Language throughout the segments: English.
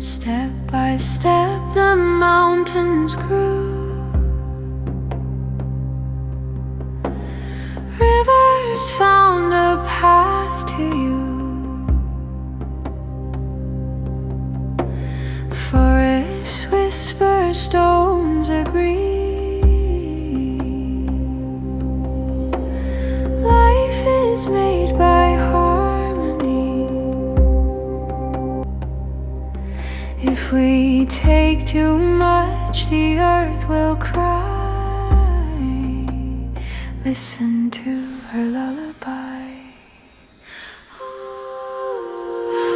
Step by step the mountains grew. Rivers found a path to you. Forests whisper, stones agree. Life is made by harmony. If we take too much, the earth will cry. Listen to her lullaby.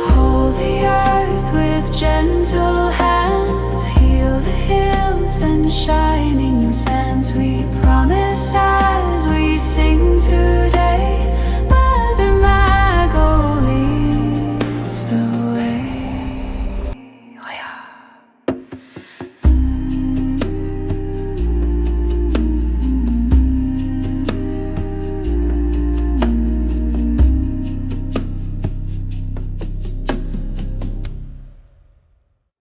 Hold the earth with gentle hands. Heal the hills and shining sands. We promise as we sing to